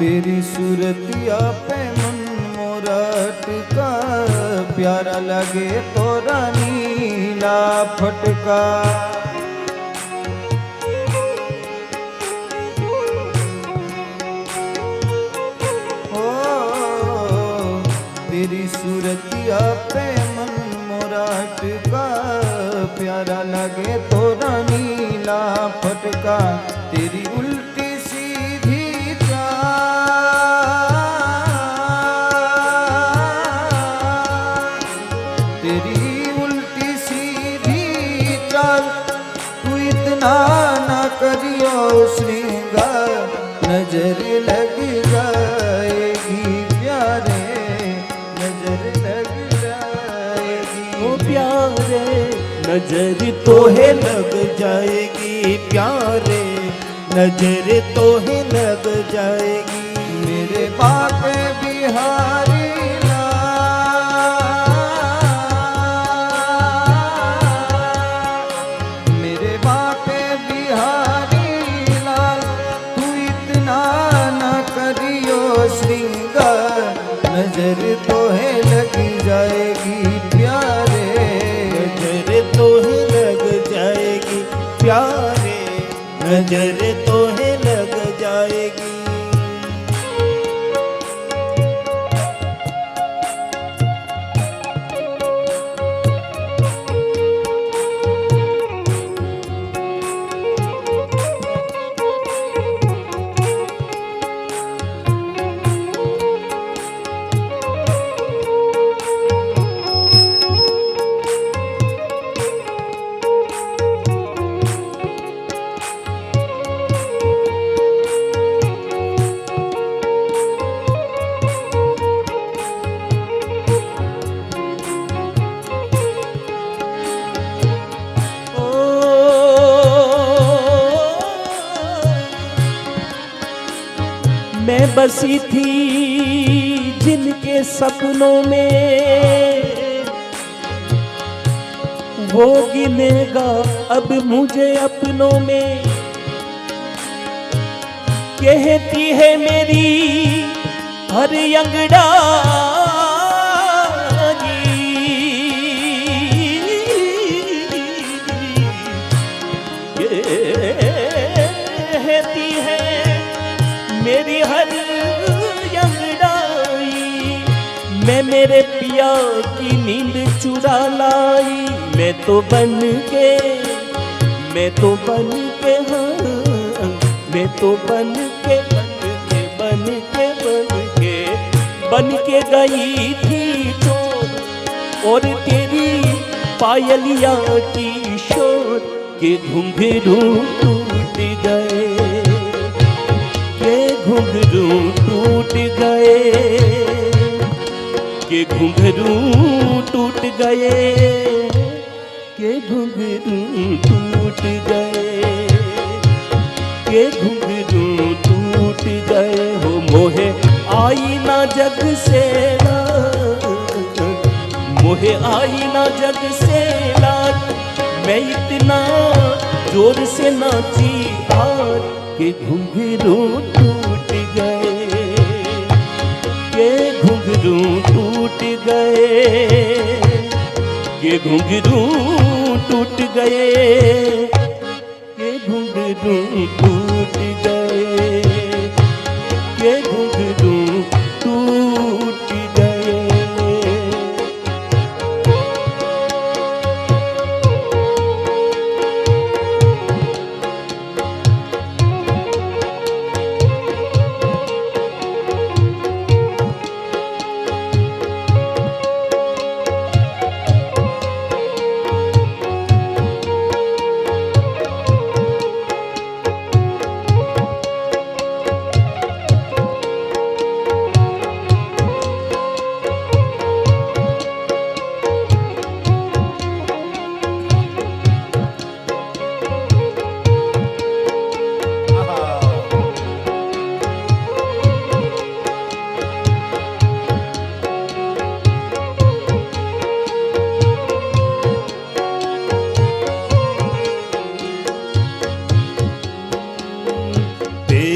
तेरी सूरतिया पे मन मोरा अटका, प्यारा लगे तोरा नीला फटका। ओ तेरी सूरतिया पे मन मोरा अटका, प्यारा लगे तोरा नीला फटका। तेरी उल्टी सीधी चाल, तेरी उल्टी सीधी चाल, तू इतना ना करियो श्रृंगार, नजर लग जाएगी प्यारे, नजर लग जाएगी। ओ प्यारे नजर तो है लग जाएगी, प्यारे नजर तो है लग जाएगी। मेरे बाप बिहारी लाल, मेरे बाप बिहारी लाल, तू इतना न करियो श्रृंगार, नजर तो है लग जाएगी प्यारे, नजर तो है लग जाएगी प्यारे, नजर तो है लग जाएगी। मैं बसी थी जिनके सपनों में, वो गिनेगा अब मुझे अपनों में। कहती है मेरी हर कहती है मेरी हर अंगड़ाई, मैं मेरे पिया की नींद चुरा लाई। मैं तो बन के हाँ, मैं तो बन के गई थी चोर, और तेरी पायलिया की शोर के घुंघरू टूट गए, के घुंघरू टूट गए, के घुंघरू टूट गए, के घुंघरू टूट गए, के घुंघरू टूट गए। हो मोहे आई ना जग से लाज, मोहे आई ना जग से लाज, मैं इतना जोर से नाची आज के घुंघरू टूट गए, के घुंघरू टूट गए, के घुंघरू टूट गए, के घुंघरू टूट गए, के घुंघरू टूट गए।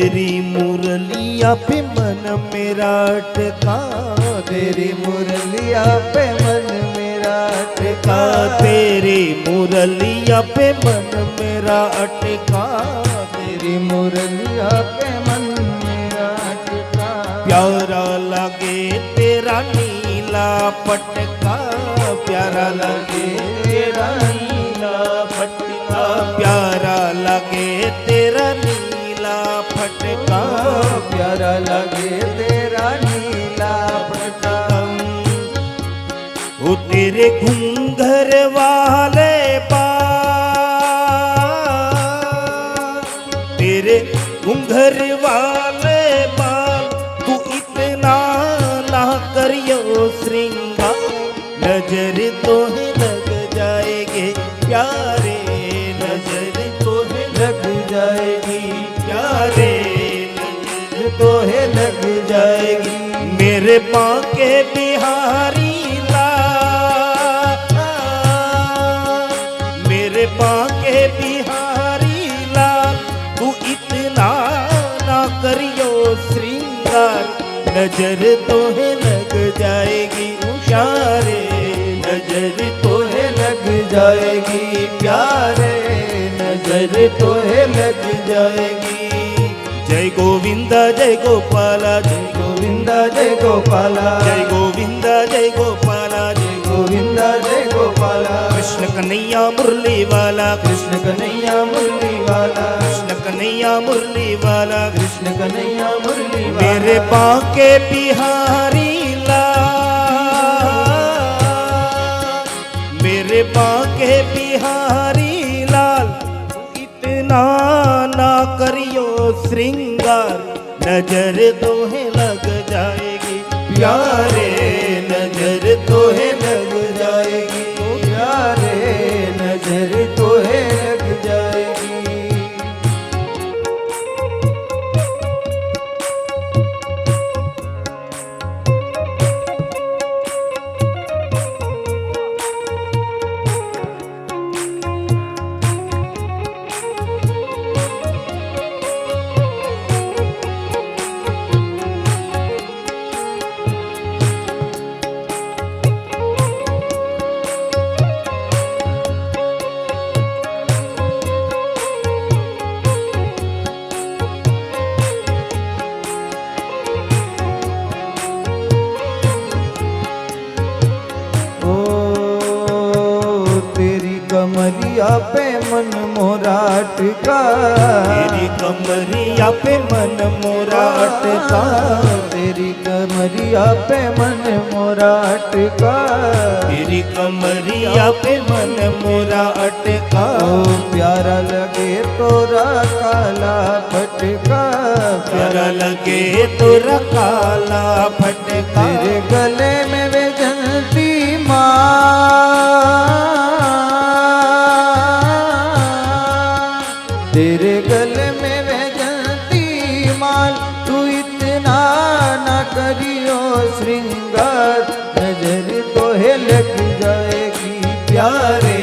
तेरी मुरलिया पे मन मेरा अटका, तेरी मुरलिया पे मन मेरा अटका, अटका, तेरी मुरलिया पे मन मेरा अटका, तेरी मुरलिया पे मन मेरा अटका। प्यारा लगे तेरा नीला पटका, प्यारा लगे तेरा नीला पटका, प्यारा लगे तेरा नीला फटका, प्यारा लगे तेरा नीला पटका। वो तेरे घूंघर वाले बाल, तेरे घूंघर वाले बाल, तू इतना ना करियो श्रृंगार, नजर तो है लग जाएगी प्यारे, नजर तो है लग जाएगी प्यारे, नजर तो है लग जाएगी मेरे बांके बिहारी लाल, मेरे बांके बिहारी लाल, तू इतना ना करियो श्रृंगार, नजर तो है लग जाएगी प्यारे, नजर तो है लग जाएगी प्यारे, नजर तो है लग जाएगी। जय गोविंदा जय गोपाला, जय गोविंदा जय गोपाला, जय गोविंदा जय गोपाला, जय गोविंदा जय गोपाला। कृष्ण कन्हैया मुरली वाला, कृष्ण कन्हैया मुरली वाला, कृष्ण कन्हैया मुरली वाला, कृष्ण कन्हैया मुरली वाला। मेरे बांके बिहारी लाल, मेरे बांके बिहारी लाल, इतना ना करियो श्रृंगार, नजर तो है लग जाएगी प्यारे, नजर तो है लग जाएगी प्यारे, नजर तो है लग जाएगी। कमरिया पे मन मोरा अटका, तेरी कमरिया पे मन मोरा अटका, तेरी कमरिया पे मन मोरा अटका, तेरी कमरिया पे मन मोरा अटका, ओ प्यारा लगे तोरा काला फटका, प्यारा लगे तोरा काला फटका, तेरे गले में वे जलती माँ, तेरे गले में वे जलती माल, तू इतना ना करियो श्रृंगार, नजर तो है लग जाएगी प्यारे,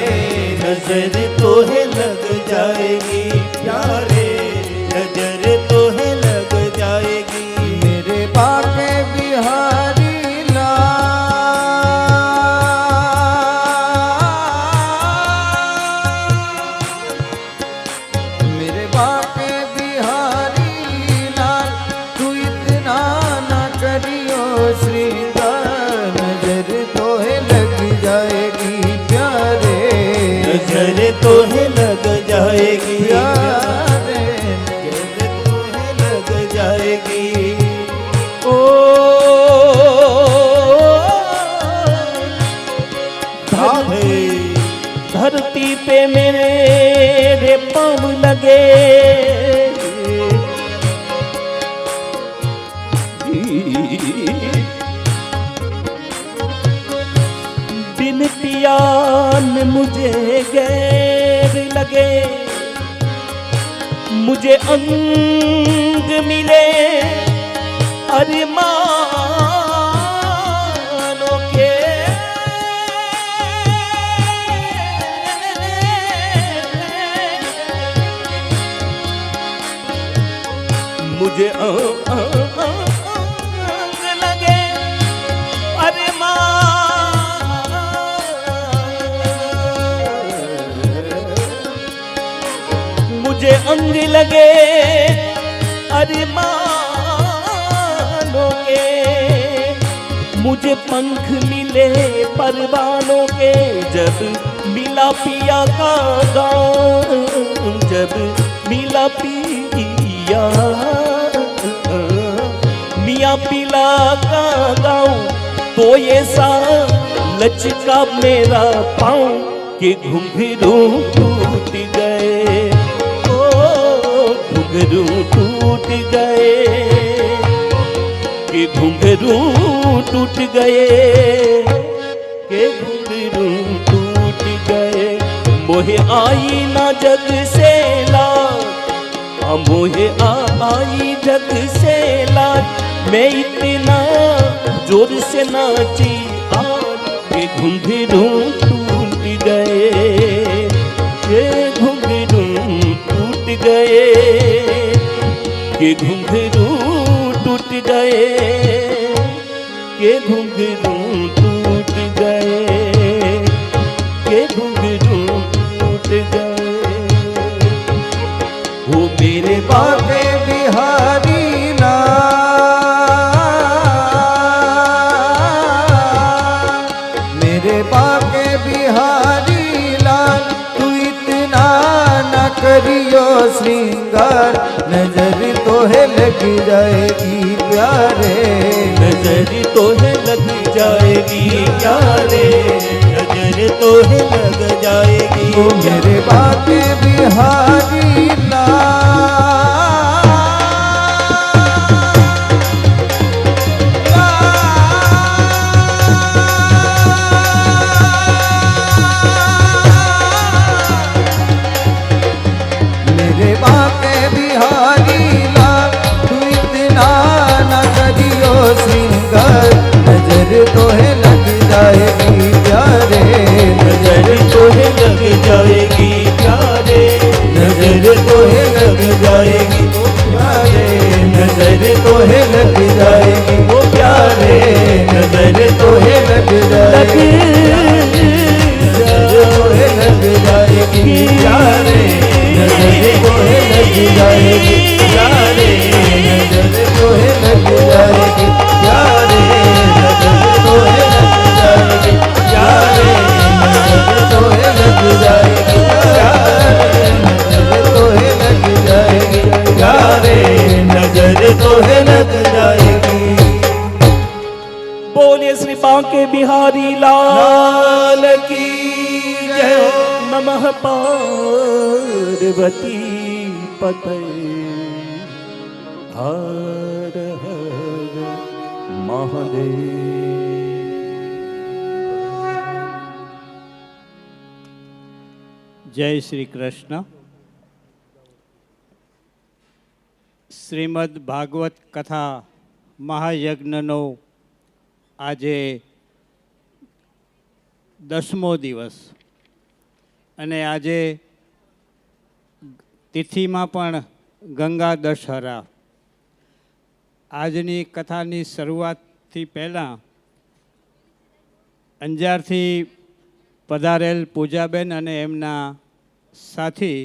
नजर तो है लग जाएगी प्यारे, नजर तो है लग जाएगी मेरे बाके बिहारी मेरे बाके बिहारी लाल, तू इतना ना करियो श्रृंगार, नजर तो है लग जाएगी प्यारे, नजर तो है लग जाएगी प्यारे, नजर तो है लग जाएगी। ओ धरती पे मेरे पाँव लगे, बिन पिया न मुझे गैर लगे, मुझे अंग मिले अरमानों के, मुझे अंग लगे अरे मुझे अंग लगे अरे मानो के मुझे पंख मिले परवानों के जब मिला पिया का गाँव जब मिला पिया मिया पिला का गाँव तो ये सा लचका मेरा पाँव के घुंघरू टूट गए ओ घुंघरू टूट गए के घुंघरू टूट गए के घुंघरू टूट गए मोहे आई ना जग से लाज मोहे आई जग से लाज मैं इतना जोर से नाची आज के घुंघरू टूट गए के घुंघरू टूट गए के घुंघरू टूट गए के घुंघरू टूट गए के घुंघरू टूट गए वो मेरे बाके बिहारी लाल मेरे बाके बिहारी लाल तू इतना न करियो श्रृंगार नजर तो है लग जाएगी प्यारे नजर तो है लग जाएगी प्यारे नजर तो है लग जाएगी वो मेरे बाके बिहारी मेरे बाके बिहारी लाल तू इतना न करियो श्रृंगार नजर तो है लग जाएगी प्यारे नजर तो है लग जाएगी प्यारे नजर तो है लग जाएगी वो प्यारे नजर तो है लग जाएगी वो प्यारे नजर तो है लग जाएगी नजर तो है लग जाएगी प्यारे नजर तो है लग जाएगी प्यारे नजर तो है लग जाएगी प्यारे नजर तो है लग जाएगी प्यारे नजर तो है लग जाएगी प्यारे नजर तो है लग जाएगी प्यारे नजर तो है लग जाएगी बोले श्री बांके बिहारी लाल की जय नमः पार्वती पते हर हर महादेव જય શ્રી કૃષ્ણ. શ્રીમદ ભાગવત કથા મહાયજ્ઞનો આજે 10મો દિવસ અને આજે તિથિમાં પણ ગંગા દશહરા. આજની કથાની શરૂઆતથી પહેલાં અંજારથી પધારેલ પૂજાબેન અને એમના સાથી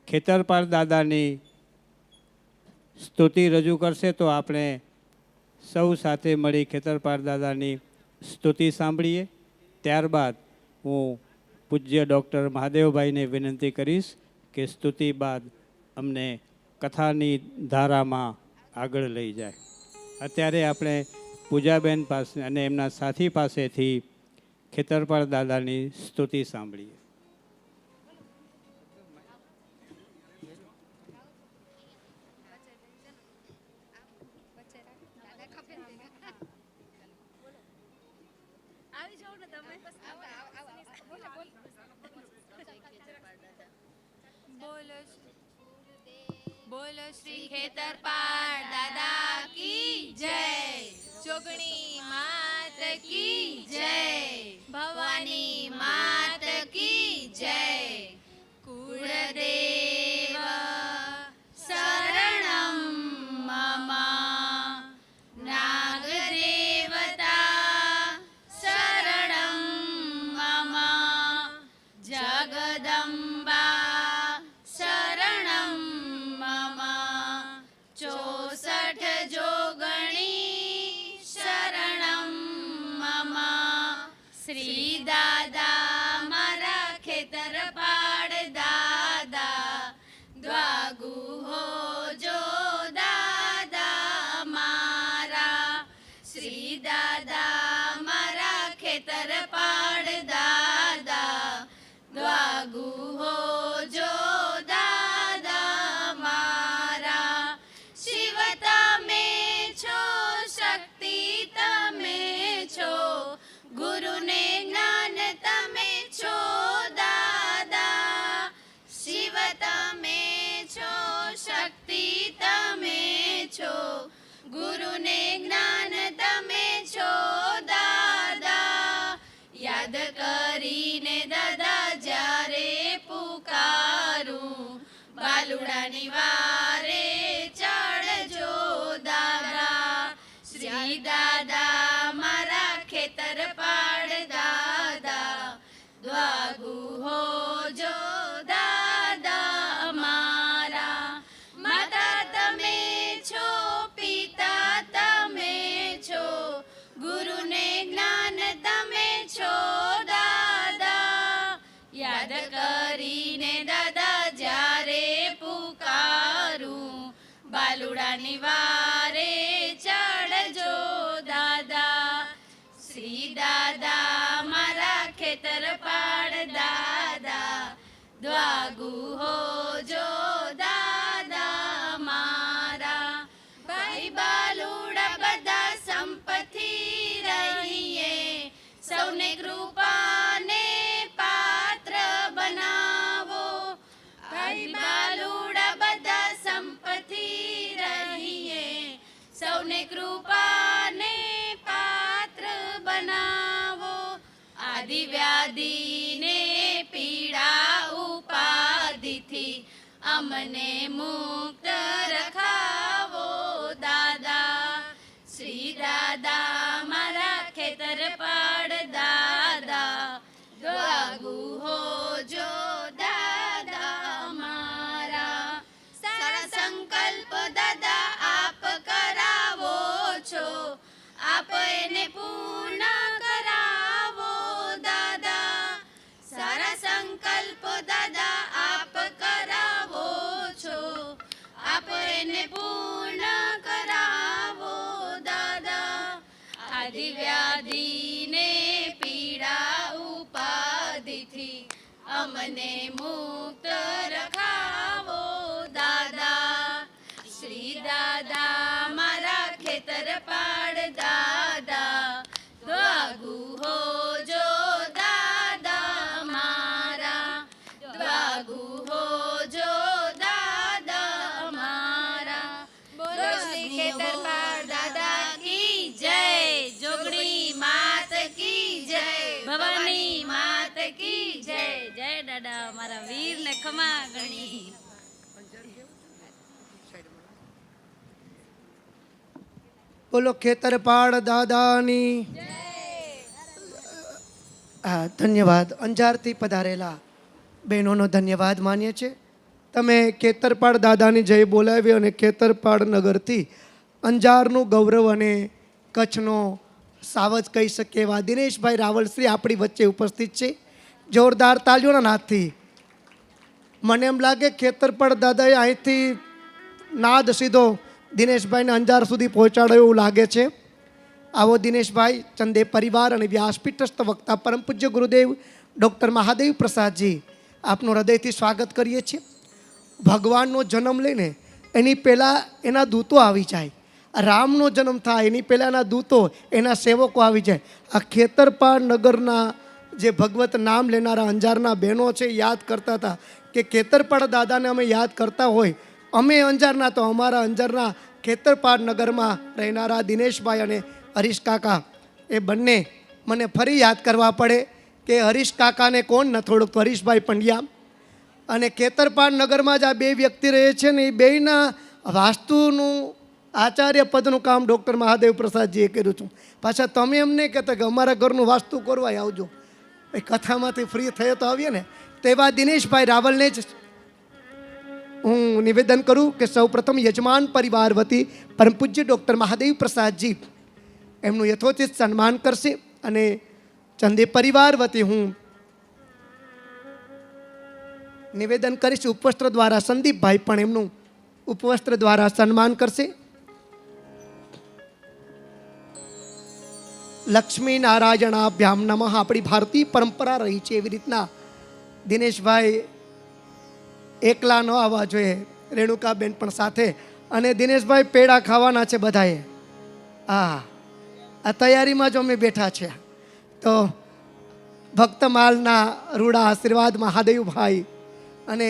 ખેતરપાળ દાદાની સ્તુતિ રજૂ કરશે તો આપણે સૌ સાથે મળી ખેતરપાળ દાદાની સ્તુતિ સાંભળીએ. ત્યારબાદ હું પૂજ્ય ડૉક્ટર મહાદેવભાઈને વિનંતી કરીશ કે સ્તુતિ બાદ અમને કથાની ધારામાં આગળ લઈ જાય. અત્યારે આપણે પૂજાબેન પાસે અને એમના સાથી પાસેથી ખેતરપાળ દાદાની સ્તુતિ સાંભળીએ. બોલો શ્રી ખેતરપાળ દાદા કી જય, ચોગણી માત કી જય, ભવાની માત કી જય. કુળદેવ શરણમ શ્રી દાદા મારા ખેતર પાડ દાદા દ્વાગુ હો જો દાદા મારા શ્રી દાદા મારા ખેતર પાડ દાદા દ્વાગુ હો જો દાદા મારા શિવ તમે છો શક્તિ તમે છો ગુરુને જ્ઞાન તમે છો દાદા શિવ તમે છો શક્તિ તમે છો ગુરુને જ્ઞાન તમે છો દાદા યાદ કરીને દાદા જ્યારે પુકારું બાલુડાની વારે ચડજો દાદા શ્રી દાદા મારા ખેતર પાડ દાદા દ્વાગુ હો જો દાદા મારા માતા તમે છો પિતા તમે છો ગુરુને જ્ઞાન તમે છો દાદા યાદ કરીને દાદા જ્યારે પુકારું બાલુડાની વારે ચડજો દાદા શ્રી દાદા મારા ખેતર પાડ દાદા દ્વાગુ હો જો દાદા મારા ભાઈ બાલુડા બધા સંપત્તિ રહીએ સૌને કૃપાને પાત્ર બનાવો ભાઈ બાલુડા બધા સંપત્તિ રહીએ સૌને કૃપાને પાત્ર બનાવો આદિ વ્યાધિને પીડા ઉપાધિથી અમને મુક્ત રખાવો દાદા શ્રી દાદા મારા ખેતર પાડ દાદા દ્વાગુ હો જો દાદા મારા સારા સંકલ્પ દાદા આપ કરાવો છો આપ એને પૂર્ણ કરાવો દાદા સારા સંકલ્પ દાદા આપ કરાવો છો આપ એને પૂર્ણ કરાવો દાદા આદિ વ્યાધિને પીડા ઉપાધિથી અમને મુક્ત રખાવો દાદા શ્રી દાદા મારા ખેતર પાડ દાદા દ્વાગુ હો જો દાદા મારા દ્વાગુ હો જો દાદા મારા બોલો શ્રી ખેતર પાડ દાદા કી જય જોગણી માત કી જય ભવાની માત કી જય જય દાદા મારા વીર ને ખમા ગણી બોલો ખેતરપાળ દાદાની હા ધન્યવાદ અંજારથી પધારેલા બહેનોનો ધન્યવાદ માનીએ છીએ તમે ખેતરપાળ દાદાની જય બોલાવી અને ખેતરપાળ નગરથી અંજારનું ગૌરવ અને કચ્છનો સાવજ કહી શકીએ એવા દિનેશભાઈ રાવલશ્રી આપણી વચ્ચે ઉપસ્થિત છે જોરદાર તાલીઓના નાદથી મને એમ લાગે ખેતરપાળ દાદાએ અહીંથી નાદ સીધો દિનેશભાઈને અંજાર સુધી પહોંચાડ્યો એવું લાગે છે આવો દિનેશભાઈ ચંદે પરિવાર અને વ્યાસપીઠસ્થ વક્તા પરમ પૂજ્ય ગુરુદેવ ડૉક્ટર મહાદેવ પ્રસાદજી આપનું હૃદયથી સ્વાગત કરીએ છીએ ભગવાનનો જન્મ લઈને એની પહેલાં એના દૂતો આવી જાય રામનો જન્મ થાય એની પહેલાં એના દૂતો એના સેવકો આવી જાય આ ખેતરપાળ નગરના જે ભગવત નામ લેનારા અંજારના બહેનો છે યાદ કરતા હતા કે ખેતરપાળ દાદાને અમે યાદ કરતા હોય અમે અંજારના તો અમારા અંજારના ખેતરપાળ નગરમાં રહેનારા દિનેશભાઈ અને હરીશ કાકા એ બંને મને ફરી યાદ કરવા પડે કે હરીશ કાકાને કોણ ન થોડુંક હરીશભાઈ પંડ્યા અને ખેતરપાળ નગરમાં જ આ બે વ્યક્તિ રહે છે ને એ બેયના વાસ્તુનું આચાર્ય પદનું કામ ડૉક્ટર મહાદેવ પ્રસાદજીએ કર્યું છું પાછા તમે એમ નહીં કહેતા કે અમારા ઘરનું વાસ્તુ કરવાય આવજો એ કથામાંથી ફ્રી થયો તો આવીએ ને તેવા દિનેશભાઈ રાવલને જ હું નિવેદન કરું કે સૌપ્રથમ યજમાન પરિવાર વતી પરમ પૂજ્ય ડૉક્ટર મહાદેવ પ્રસાદજી એમનું યથોચિત સન્માન કરશે અને ચંદી પરિવાર વતી હું નિવેદન કરીશ. ઉપવસ્ત્ર દ્વારા સંદીપભાઈ પણ એમનું ઉપવસ્ત્ર દ્વારા સન્માન કરશે. લક્ષ્મી નારાયણાભ્યામ નમઃ. આપણી ભારતીય પરંપરા રહી છે એવી રીતના દિનેશભાઈ એકલા ન આવવા જોઈએ, રેણુકાબેન પણ સાથે. અને દિનેશભાઈ પેડા ખાવાના છે બધાએ. આ તૈયારીમાં જ અમે બેઠા છે. તો ભક્તમાલના રૂડા આશીર્વાદ મહાદેવભાઈ અને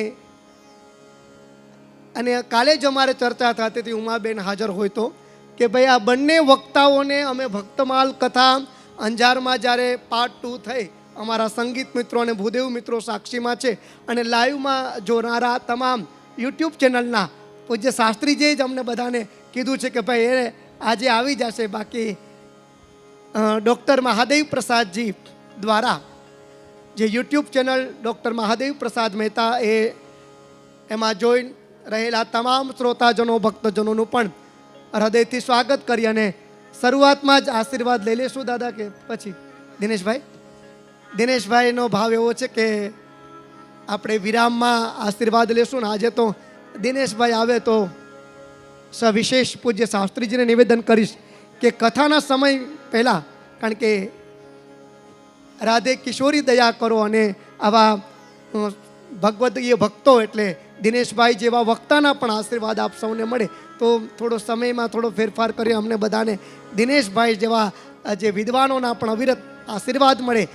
કાલે જ અમારે ચર્ચા થતી હતી, ઉમાબેન હાજર હોય તો, કે ભાઈ આ બંને વક્તાઓને અમે ભક્તમાલ કથા અંજારમાં જ્યારે પાર્ટ 2 થઈ, અમારા સંગીત મિત્રો અને ભૂદેવ મિત્રો સાક્ષીમાં છે, અને લાઈવમાં જોનારા તમામ યુટ્યુબ ચેનલના પૂજ્ય શાસ્ત્રીજીએ જ અમને બધાને કીધું છે કે ભાઈ એ આજે આવી જશે. બાકી ડૉક્ટર મહાદેવ પ્રસાદજી દ્વારા જે યુટ્યુબ ચેનલ ડૉક્ટર મહાદેવ પ્રસાદ મહેતા એમાં જોઈન રહેલા તમામ શ્રોતાજનો ભક્તજનોનું પણ હૃદયથી સ્વાગત કરી અને શરૂઆતમાં જ આશીર્વાદ લઈ લેશું દાદા કે પછી દિનેશભાઈનો ભાવ એવો છે કે આપણે વિરામમાં આશીર્વાદ લેશું ને આજે તો દિનેશભાઈ આવે તો સવિશેષ પૂજ્ય શાસ્ત્રીજીને નિવેદન કરીશ કે કથાના સમય પહેલાં, કારણ કે રાધે કિશોરી દયા કરો અને આવા ભગવદીય ભક્તો એટલે દિનેશભાઈ જેવા વક્તાના પણ આશીર્વાદ આપ સૌને મળે તો થોડો સમયમાં થોડો ફેરફાર કરી અમને બધાને દિનેશભાઈ જેવા જે વિદ્વાનોના પણ અવિરત આશીર્વાદ મળે.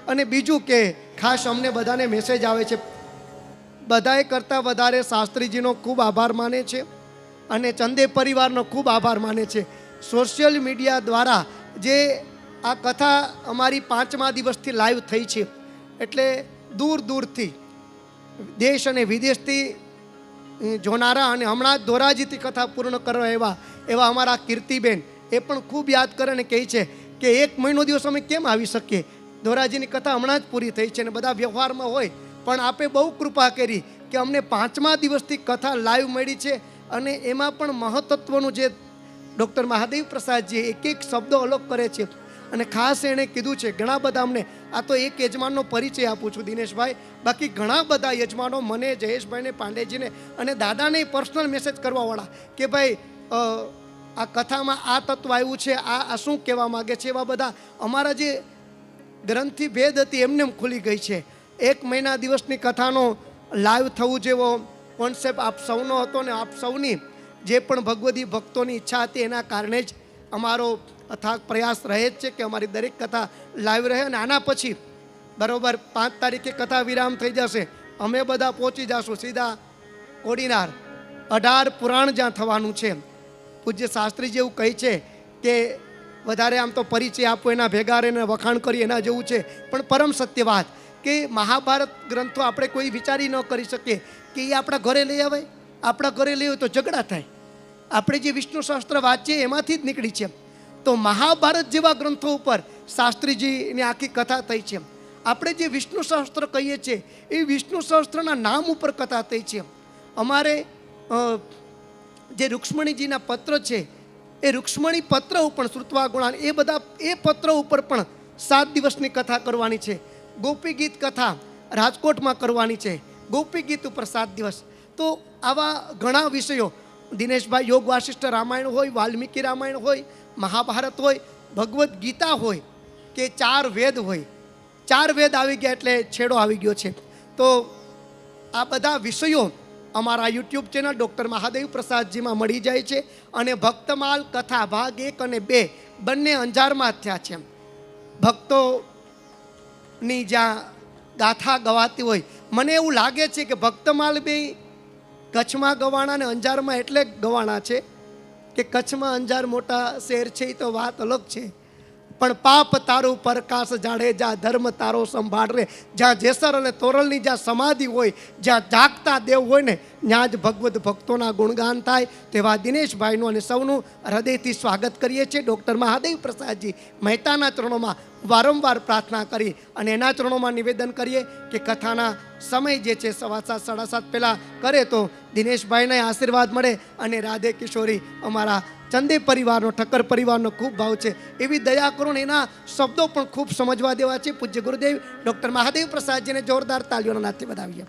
અને બીજું કે ખાસ અમને બધાને મેસેજ આવે છે, બધાએ કરતાં વધારે શાસ્ત્રીજીનો ખૂબ આભાર માને છે અને ચંદે પરિવારનો ખૂબ આભાર માને છે. સોશિયલ મીડિયા દ્વારા જે આ કથા અમારી 5મા દિવસથી લાઈવ થઈ છે, એટલે દૂર દૂરથી દેશ અને વિદેશથી જોનારા અને હમણાં જ ધોરાજીથી કથા પૂર્ણ કરવા એવા અમારા કીર્તિબેન એ પણ ખૂબ યાદ કરે અને કહે છે કે 1 મહિનો દિવસ અમે કેમ આવી શકીએ, ધોરાજીની કથા હમણાં જ પૂરી થઈ છે અને બધા વ્યવહારમાં હોય, પણ આપે બહુ કૃપા કરી કે અમને 5મા દિવસથી કથા લાઈવ મળી છે. અને એમાં પણ મહત્ત્વનું જે ડૉક્ટર મહાદેવ પ્રસાદજી એક શબ્દો અલગ કરે છે અને ખાસ એણે કીધું છે, ઘણા બધા અમને, આ તો એક યજમાનનો પરિચય આપું છું દિનેશભાઈ, બાકી ઘણા બધા યજમાનો મને, જયેશભાઈને, પાંડેજીને અને દાદાને પર્સનલ મેસેજ કરવાવાળા કે ભાઈ આ કથામાં આ તત્વ આવ્યું છે, આ શું કહેવા માગે છે, એવા બધા અમારા જે ગ્રંથિ ભેદ હતી એમને ખુલી ગઈ છે. 1 મહિના દિવસની કથાનો લાઈવ થવું જેવો કોન્સેપ્ટ આપ સૌનો હતો ને આપ સૌની જે પણ ભગવદી ભક્તોની ઈચ્છા હતી એના કારણે જ અમારો અથાગ પ્રયાસ રહે જ છે કે અમારી દરેક કથા લાઈવ રહે. અને આના પછી બરાબર 5 તારીખે કથા વિરામ થઈ જશે, અમે બધા પહોંચી જશું સીધા કોડીનાર 18 પુરાણ જ્યાં થવાનું છે. પૂજ્ય શાસ્ત્રીજી એવું કહે છે કે વધારે આમ તો પરિચય આપો એના ભેગા રહીને વખાણ કરી એના જેવું છે, પણ પરમ સત્ય વાત કે મહાભારત ગ્રંથો આપણે કોઈ વિચારી ન કરી શકીએ કે એ આપણા ઘરે લઈ આવે, આપણા ઘરે લઈ આવે તો ઝઘડા થાય. આપણે જે વિષ્ણુ શાસ્ત્ર વાંચીએ એમાંથી જ નીકળી છે. તો મહાભારત જેવા ગ્રંથો ઉપર શાસ્ત્રીજીની આખી કથા થઈ છે. આપણે જે વિષ્ણુ સહસ્ત્ર કહીએ છીએ એ વિષ્ણુ સહસ્ત્રના નામ ઉપર કથા થઈ છે. અમારે જે રૂક્ષ્મણીજીના પત્ર છે એ રૂક્ષ્મણી પત્ર ઉપર શ્રુત્વા ગુણાન એ બધા એ પત્ર ઉપર પણ 7 દિવસની કથા કરવાની છે. ગોપી ગીત કથા રાજકોટમાં કરવાની છે, ગોપી ગીત ઉપર 7 દિવસ. તો આવા ઘણા વિષયો દિનેશભાઈ, યોગ વાસિષ્ઠ રામાયણ હોય, વાલ્મીકી રામાયણ હોય, મહાભારત હોય, ભગવદ્ ગીતા હોય કે 4 વેદ હોય, 4 વેદ આવી ગયા એટલે છેડો આવી ગયો છે. તો આ બધા વિષયો અમારા યુટ્યુબ ચેનલ ડૉક્ટર મહાદેવ પ્રસાદજીમાં મળી જાય છે. અને ભક્તમાલ કથા ભાગ 1 અને 2 બંને અંજારમાં જ થયા છે. ભક્તોની જ્યાં ગાથા ગવાતી હોય, મને એવું લાગે છે કે ભક્તમાલ બે કચ્છમાં ગવાણા અને અંજારમાં એટલે ગવાણા છે કે કચ્છમાં અંજાર મોટા શહેર છે એ તો વાત અલગ છે, પણ પાપ તારું પ્રકાશ જાડેજા ધર્મ તારો સંભાળ રે. જ્યાં જેસર અને તોરલની જ્યાં સમાધિ હોય, જ્યાં જાગતા દેવ હોય ને ત્યાં જ ભગવદ ભક્તોના ગુણગાન થાય. તેવા દિનેશભાઈનું અને સૌનું હૃદયથી સ્વાગત કરીએ છીએ. ડૉક્ટર મહાદેવ પ્રસાદજી મહેતાના ચરણોમાં વારંવાર પ્રાર્થના કરી અને એના ચરણોમાં નિવેદન કરીએ કે કથાના સમય જે છે 7:15 7:30 પહેલાં કરે તો દિનેશભાઈને આશીર્વાદ મળે અને રાધે કિશોરી અમારા ચંદે પરિવારનો, ઠક્કર પરિવારનો ખૂબ ભાવ છે. એવી દયા કરો ને એના શબ્દો પણ ખૂબ સમજવા દેવા છે. પૂજ્ય ગુરુદેવ ડૉક્ટર મહાદેવ પ્રસાદજીને જોરદાર તાલીઓના નાતે વધાવીએ.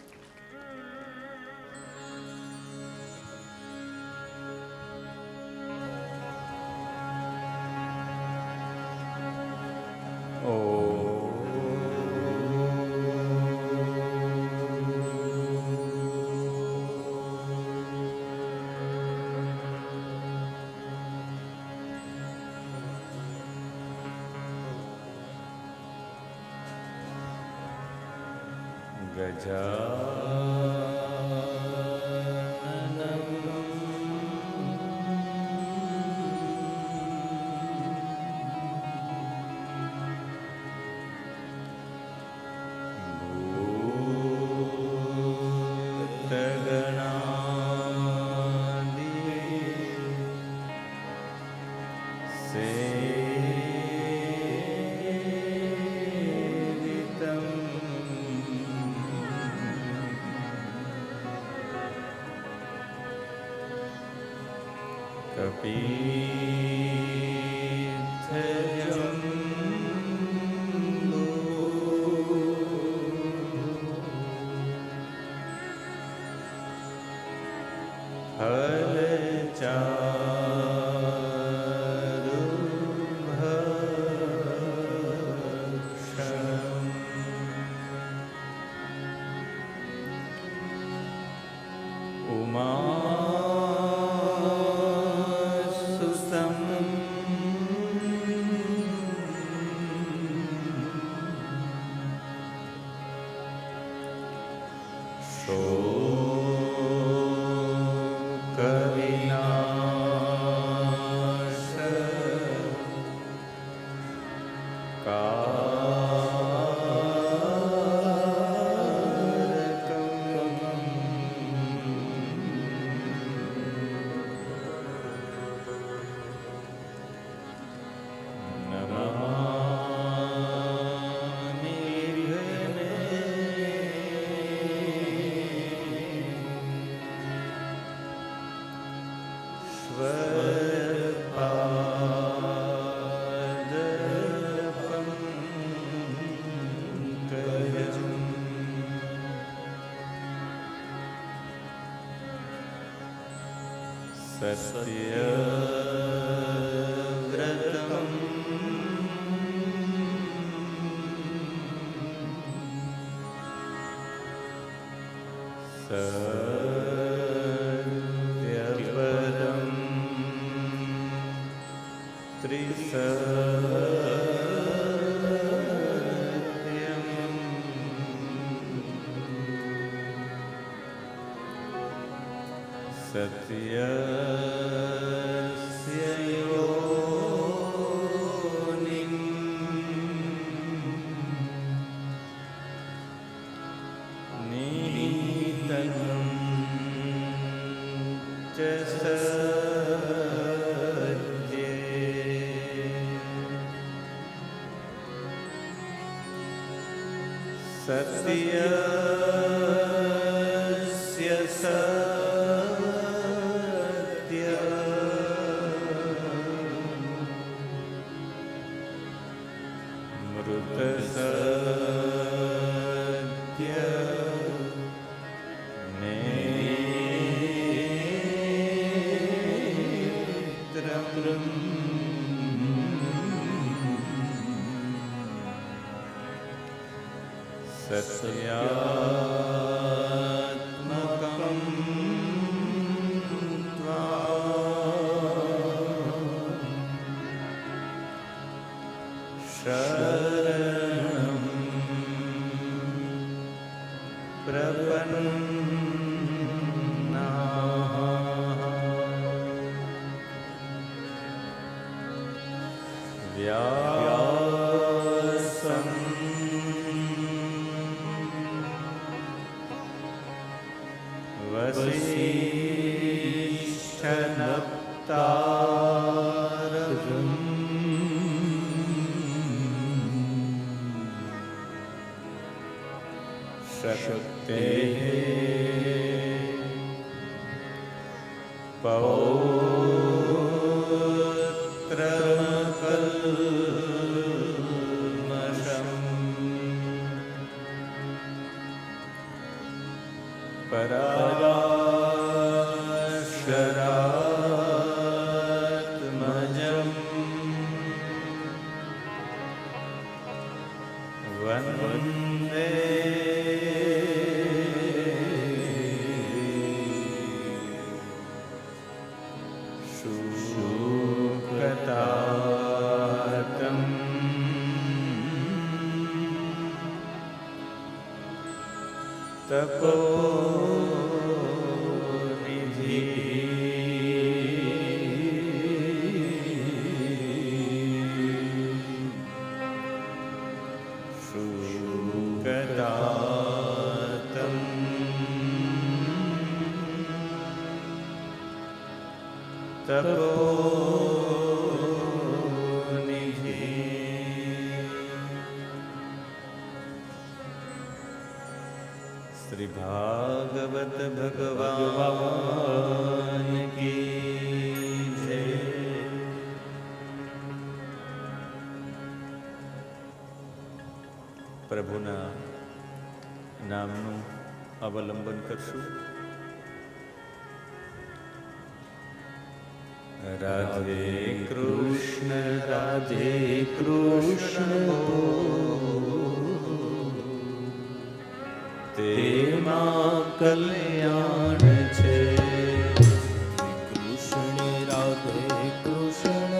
शङ्करात्मजम् वन्दे शुकतातम् तपोनिधि शुकतातम् तपोनिधि श्री भागवत भगवान की जय। પ્રભુના નામનું અવલંબન કરશું. રાધે કૃષ્ણ રાધે કૃષ્ણ તેમાં કલ્યાણ છે. કૃષ્ણ રાધે કૃષ્ણ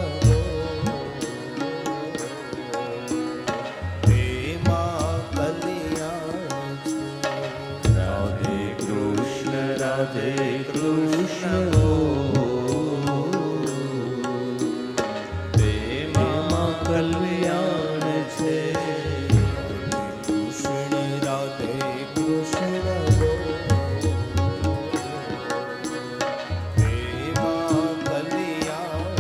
તેમાં કલ્યાણ છે. રાધે કૃષ્ણ રાધે કૃષ્ણ તેમાં કલ્યાણ છે. કૃષ્ણ રાધે કૃષ્ણ તેમાં કલ્યાણ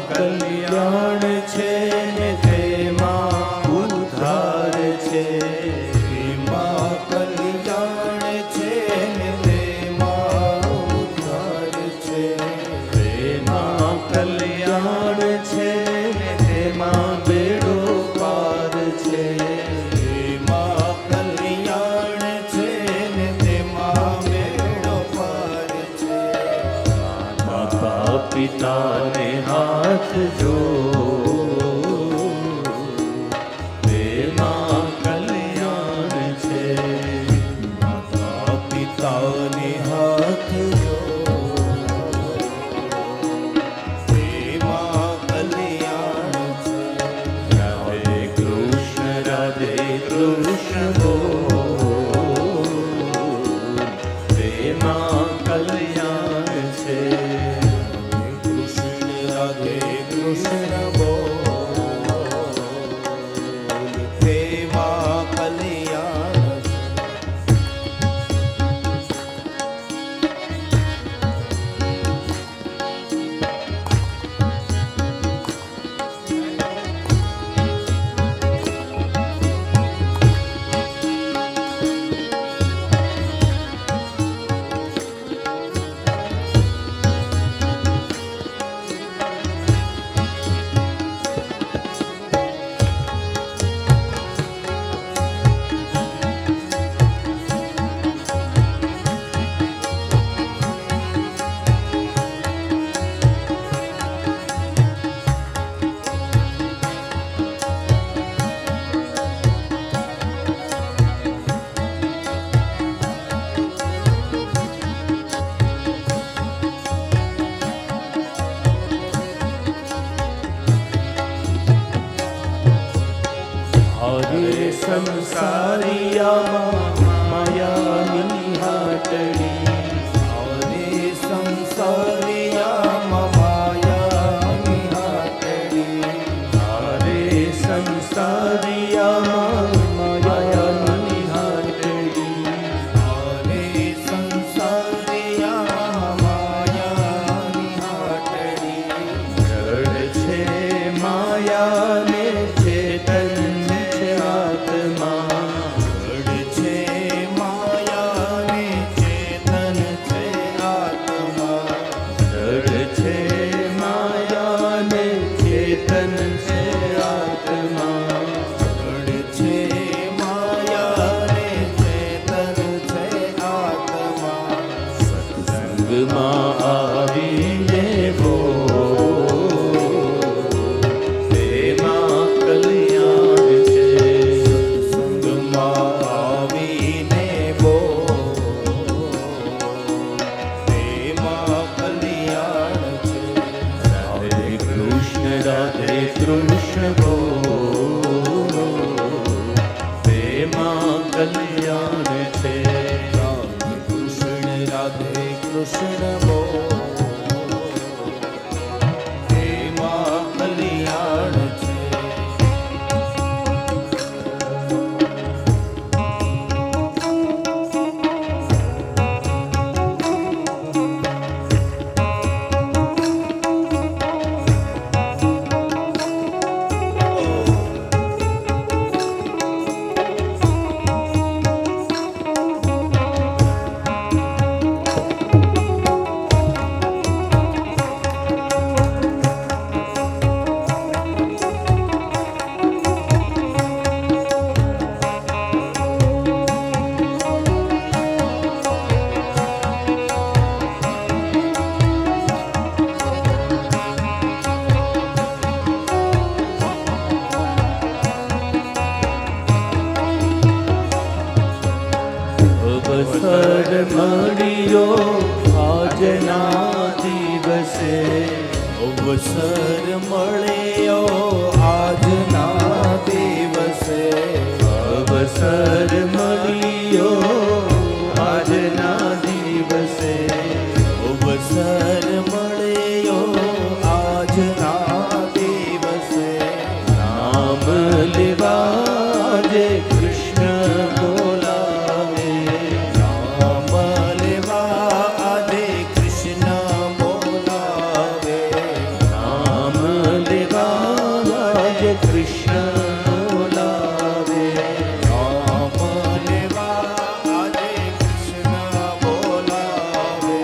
કલ્યાણ છે ને તેમાં ઉદ્ધાર છે. તેમાં કલ્યાણ છે ને તેમાં ઉદ્ધાર છે. તેમાં કલ્યાણ છે ને તેમાં બેડો પાર છે. તેમાં કલ્યાણ છે ને તેમાં બેડો પાર છે. માતા પિતાને હાથ જો તેમાં કલ્યાણ છે. માતા પિતાને હાથ જો તેમાં કલ્યાણ છે. રાધે કૃષ્ણ રાધે કૃષ્ણ બોલ તેમાં કલ્યાણ છે. રાધે કૃષ્ણ બોલ તેમાં કલ્યાણ છે. સંસારિયામાં માયાની હાટડી, હરે સંસારિયામાં માયાની હાટડી, હરે સંસારિયામાં માયાની હાટડી, હરે સંસારિયામાં માયાની હાટડી, જડ છે માયાને ચેતન છે આત્મા, જડ છે માયાને ચેતન છે આત્મા, જડ છે માયાને ચેતન છે આત્મા, જડ છે માયાને ચેતન છે આત્મા, સંગમાં આવીને બો તેમાં કલ્યાણ છે, સંગમાં આવીને બો તેમાં કલ્યાણ છે, રાધે કૃષ્ણ બો તેમાં કલ્યાણ છે, રાધે કૃષ્ણ બો તેમાં કલ્યાણ છે. અવસર મળ્યો આજના દિવસે, અવસર મળ્યો આજના દિવસે, અવસર મળ્યો આજના દિવસે, અવસર મળ્યો આજના દિવસે, નામ લેવા જે કૃષ્ણ બોલાવે, નામ લેવા આજે કૃષ્ણ બોલાવે, નામ લેવા જે કૃષ્ણ બોલાવે, નામ લેવા આજે કૃષ્ણ બોલાવે,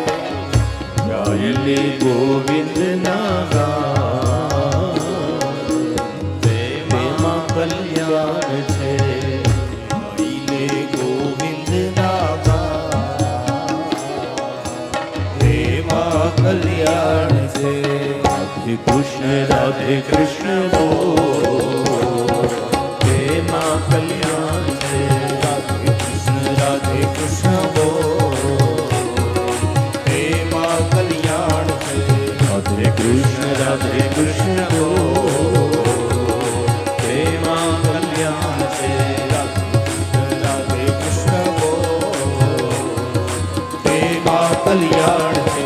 ગાયલે ગોવિંદ ના ગાન, તેમાં કલ્યાણ છે, ગાઈને ગોવિંદ ના ગાન, તેમાં કલ્યાણ છે. રાધે કૃષ્ણ બોલ, તેમાં કલ્યાણ છે, રાધે કૃષ્ણ બોલ તેમાં કલ્યાણ છે, રાધે કૃષ્ણ બોલ, તેમાં કલ્યાણ છે, રાધે કૃષ્ણ બોલ તેમાં કલ્યાણ છે,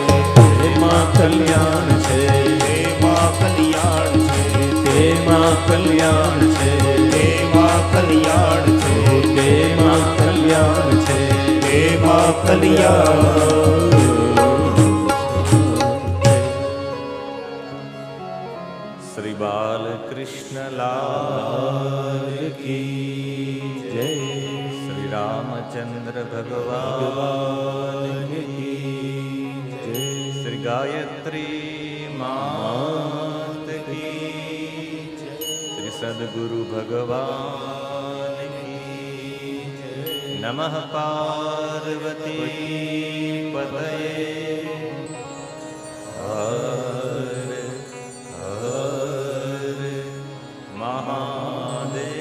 તેમાં કલ્યાણ છે, તેમાં કલ્યાણ છે, તેમાં કલ્યાણ છે, તેમાં કલ્યાણ છે, તેમાં કલ્યાણ છે, તેમાં કલ્યાણ. શ્રી બાલકૃષ્ણ લાલ કી જય, શ્રી રામચંદ્ર ભગવાન કી જય, શ્રી ગાયત્રી માત કી જય, શ્રી સદગુરુ ભગવાન કી જય. નમઃ પાર્વતી પતયે હર હર મહાદેવ.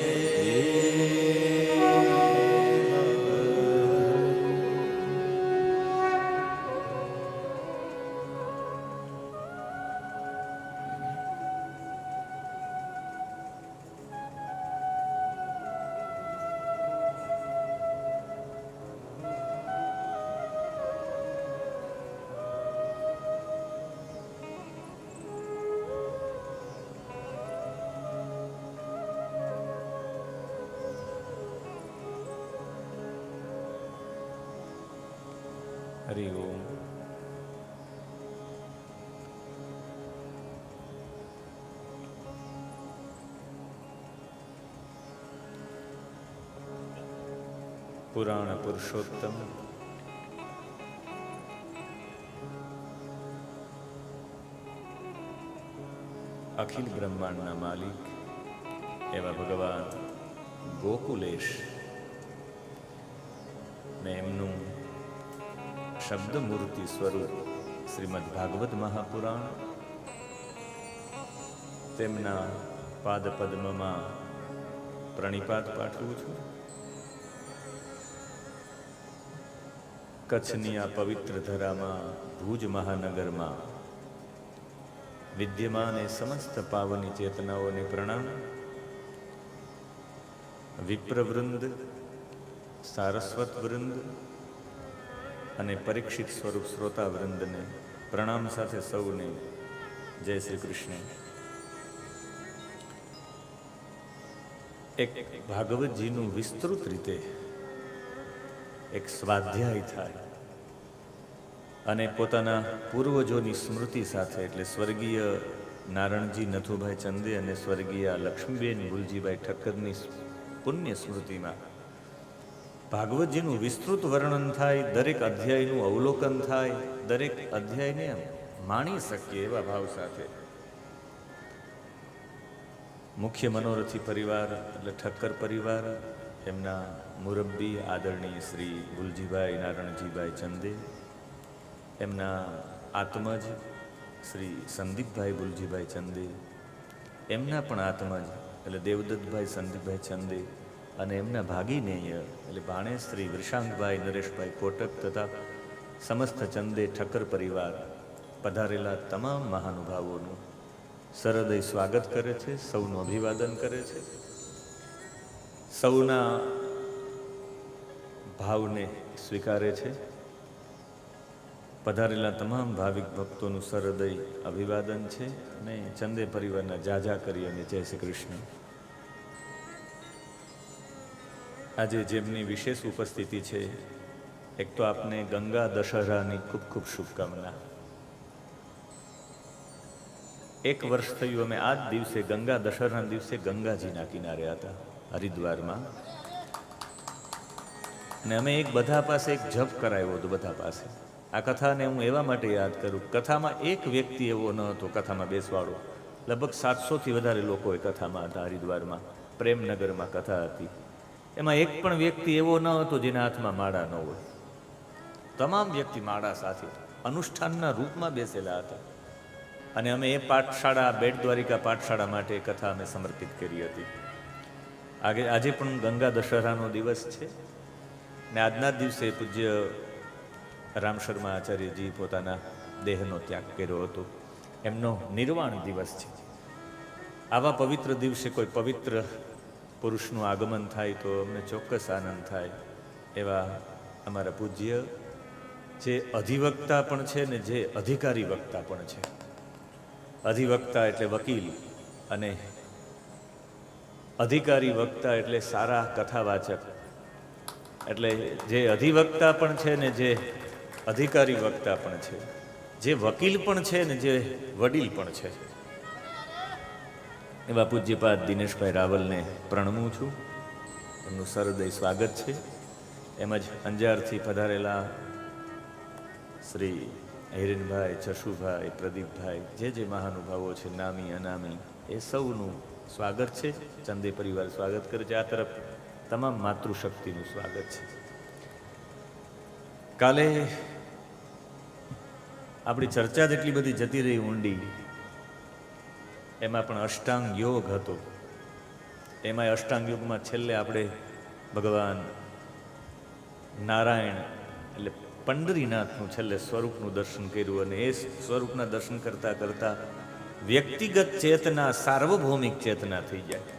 હરિ ઓમ. પુરાણ પુરુષોત્તમ અખિલ બ્રહ્માંડના માલિક એવા ભગવાન ગોકુલેશ ને એમનું શબ્દ મૂર્તિ સ્વરૂપ શ્રીમદ ભાગવત મહાપુરાણ તેમના પાદપદ્મમાં પ્રણિપાત પાઠવું છું. કચ્છની આ પવિત્ર ધરામાં ભુજ મહાનગરમાં વિદ્યમાન એ સમસ્ત પાવની ચેતનાઓને પ્રણામ. વિપ્રવૃંદ, સારસ્વત વૃંદ અને પરીક્ષિત સ્વરૂપ શ્રોતા વૃંદને પ્રણામ સાથે સૌને જય શ્રી કૃષ્ણ. એક ભાગવતજીનું વિસ્તૃત રીતે એક સ્વાધ્યાય થાય અને પોતાના પૂર્વજોની સ્મૃતિ સાથે, એટલે સ્વર્ગીય નારણજી નથુભાઈ ચંદે અને સ્વર્ગીય લક્ષ્મીબેન ગુલજીભાઈ ઠક્કરની પુણ્ય સ્મૃતિમાં ભાગવતજીનું વિસ્તૃત વર્ણન થાય, દરેક અધ્યાયનું અવલોકન થાય, દરેક અધ્યાયને માણી શકીએ એવા ભાવ સાથે મુખ્ય મનોરથી પરિવાર એટલે ઠક્કર પરિવાર, એમના મુરબ્બી આદરણીય શ્રી ગુલજીભાઈ નારણજીભાઈ ચંદે, એમના આત્મજ શ્રી સંદીપભાઈ ગુલજીભાઈ ચંદે, એમના પણ આત્મજ એટલે દેવદત્તભાઈ સંદીપભાઈ ચંદે અને એમના ભાગીનેય એટલે ભાણેજ શ્રી વિરશાંગભાઈ નરેશભાઈ કોટક તથા સમસ્ત ચંદે ઠક્કર પરિવાર પધારેલા તમામ મહાનુભાવોનું સરહૃદય સ્વાગત કરે છે, સૌનું અભિવાદન કરે છે. સૌના ભાવને સ્વીકારે છે. પધારેલા તમામ ભાવિક ભક્તોનું સરહૃદય અભિવાદન છે અને ચંદે પરિવારના જાજા કરી અને જય શ્રી કૃષ્ણ. આજે જેમની વિશેષ ઉપસ્થિતિ છે, એક તો આપને ગંગા દશહરાની ખૂબ ખૂબ શુભકામના. એક વર્ષ થયું અમે આ જ દિવસે ગંગા દશહરાના દિવસે ગંગાજીના કિનારે હતા હરિદ્વારમાં, અને અમે એક બધા પાસે એક જપ કરાવ્યો હતો. બધા પાસે આ કથાને હું એવા માટે યાદ કરું, કથામાં એક વ્યક્તિ એવો ન હતો કથામાં બેસવાળો. લગભગ 700થી વધારે લોકો એ કથામાં હતા. હરિદ્વારમાં પ્રેમનગરમાં કથા હતી. એમાં એક પણ વ્યક્તિ એવો ન હતો જેના હાથમાં માળા ન હોય. તમામ વ્યક્તિ માળા સાથે અનુષ્ઠાનના રૂપમાં બેસેલા હતા. અને અમે એ પાઠશાળા બેટ દ્વારિકા પાઠશાળા માટે કથા અમે સમર્પિત કરી હતી. આજે પણ ગંગા દશહરાનો દિવસ છે ને આજના જ દિવસે પૂજ્ય રામ શર્મા આચાર્યજી પોતાના દેહનો ત્યાગ કર્યો હતો. એમનો નિર્વાણ દિવસ છે. આવા પવિત્ર દિવસે કોઈ પવિત્ર પુરુષનું આગમન થાય તો અમને ચોક્કસ આનંદ થાય. એવા અમારા પૂજ્ય જે અધિવક્તા પણ છે ને જે અધિકારી વક્તા પણ છે. અધિવક્તા એટલે વકીલ અને અધિકારી વક્તા એટલે સારા કથાવાચક. એટલે જે અધિવક્તા પણ છે ને જે અધિકારી વક્તા પણ છે, જે વકીલ પણ છે ને જે વડીલ પણ છે, એવા પૂજ્યપાદ દિનેશભાઈ રાવલને પ્રણમું છું. એમનું સરહૃદય સ્વાગત છે. એમજ અંજારથી પધારેલા શ્રી હિરેનભાઈ, જશુભાઈ, પ્રદીપભાઈ, જે મહાનુભાવો છે નામી અનામી, એ સૌનું સ્વાગત છે. ચંદે પરિવાર સ્વાગત કરે છે. આ તરફ તમામ માતૃશક્તિનું સ્વાગત છે. કાલે આપણી ચર્ચા જેટલી બધી જતી રહી ઊંડી, એમાં પણ અષ્ટાંગ યોગ હતો. એમાં અષ્ટાંગ યોગમાં છેલ્લે આપણે ભગવાન નારાયણ એટલે પંડરીનાથનું છેલ્લે સ્વરૂપનું દર્શન કર્યું. અને એ સ્વરૂપના દર્શન કરતા કરતા વ્યક્તિગત ચેતના સાર્વભૌમિક ચેતના થઈ જાય.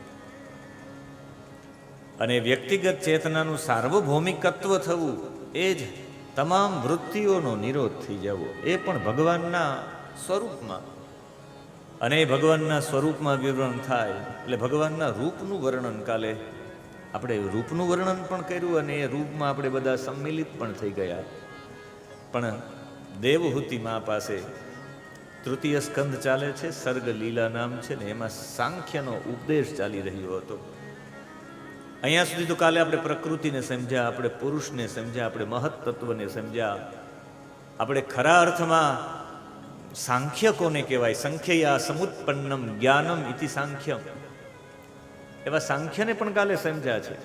અને વ્યક્તિગત ચેતનાનું સાર્વભૌમિકત્વ થવું એ જ તમામ વૃત્તિઓનો નિરોધ થઈ જવો, એ પણ ભગવાનના સ્વરૂપમાં. અને એ ભગવાનના સ્વરૂપમાં વિવરણ થાય એટલે ભગવાનના રૂપનું વર્ણન. કાલે આપણે રૂપનું વર્ણન પણ કર્યું અને એ રૂપમાં આપણે બધા સંમિલિત પણ થઈ ગયા. પણ દેવહૂતિ મા પાસે તૃતીય સ્કંદ ચાલે છે, સર્ગ લીલા નામ છે ને, એમાં સાંખ્યનો ઉપદેશ ચાલી રહ્યો હતો. અહીંયા સુધી તો કાલે આપણે પ્રકૃતિને સમજ્યા, આપણે પુરુષને સમજ્યા, આપણે મહત તત્વને સમજ્યા, આપણે ખરા અર્થમાં સાંખ્ય કોને કહેવાય, સંખ્યયા સમુત્પન્નમ જ્ઞાનમ ઇતિ સાંખ્યમ, એવા સાંખ્યને પણ કાલે સમજ્યા છે.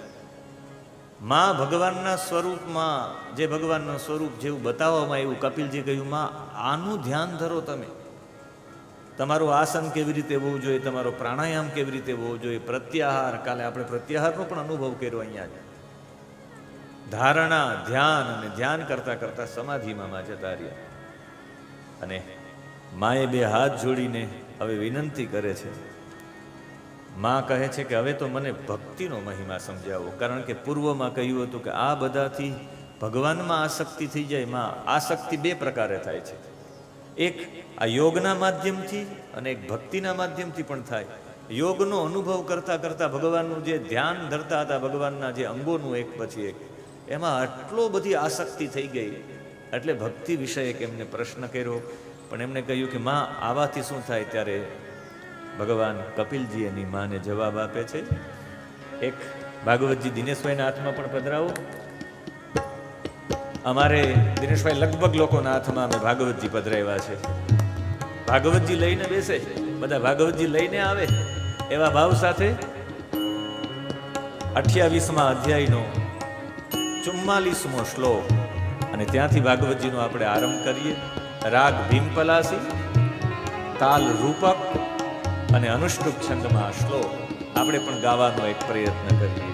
માં ભગવાનના સ્વરૂપમાં, જે ભગવાનનું સ્વરૂપ જેવું બતાવવામાં આવ્યું, કપિલજી કહ્યું માં આનું ધ્યાન ધરો, તમે તમારું આસન કેવી રીતે હોવું જોઈએ, તમારો પ્રાણાયામ કેવી રીતે હોવો જોઈએ, પ્રત્યાહાર, કાલે આપણે પ્રત્યાહારનો પણ અનુભવ કર્યો અહીંયા જ. ધારણા, ધ્યાન, અને ધ્યાન કરતા કરતા સમાધિમાં માં જતા રહ્યા. અને માએ બે હાથ જોડીને હવે વિનંતી કરે છે. માં કહે છે કે હવે તો મને ભક્તિનો મહિમા સમજાવો, કારણ કે પૂર્વમાં કહ્યું હતું કે આ બધાથી ભગવાનમાં આસક્તિ થઈ જાય. માં આસક્તિ બે પ્રકારે થાય છે, એક આ યોગના માધ્યમથી અને એક ભક્તિના માધ્યમથી પણ થાય. યોગનો અનુભવ કરતા કરતા ભગવાનનું જે ધ્યાન ધરતા હતા, ભગવાનના જે અંગોનું એક પછી એક, એમાં આટલો બધી આસક્તિ થઈ ગઈ, એટલે ભક્તિ વિષયક એમને પ્રશ્ન કર્યો. પણ એમને કહ્યું કે માં આવાથી શું થાય? ત્યારે ભગવાન કપિલજી એની માને જવાબ આપે છે. એક ભાગવતજી દિનેશભાઈના હાથમાં પણ પધરાવો. અમારે દિનેશભાઈ લગભગ લોકોના હાથમાં અમે ભાગવતજી પધરાવ્યા છે. ભાગવતજી લઈને બેસે, બધા ભાગવતજી લઈને આવે, એવા ભાવ સાથે 28મા અધ્યાયનો 44મો શ્લોક, અને ત્યાંથી ભાગવતજીનો આપણે આરંભ કરીએ. રાગ ભીમપલાસી, તાલ રૂપક અને અનુષ્ટુપ છંદમાં આ શ્લોક આપણે પણ ગાવાનો એક પ્રયત્ન કરીએ.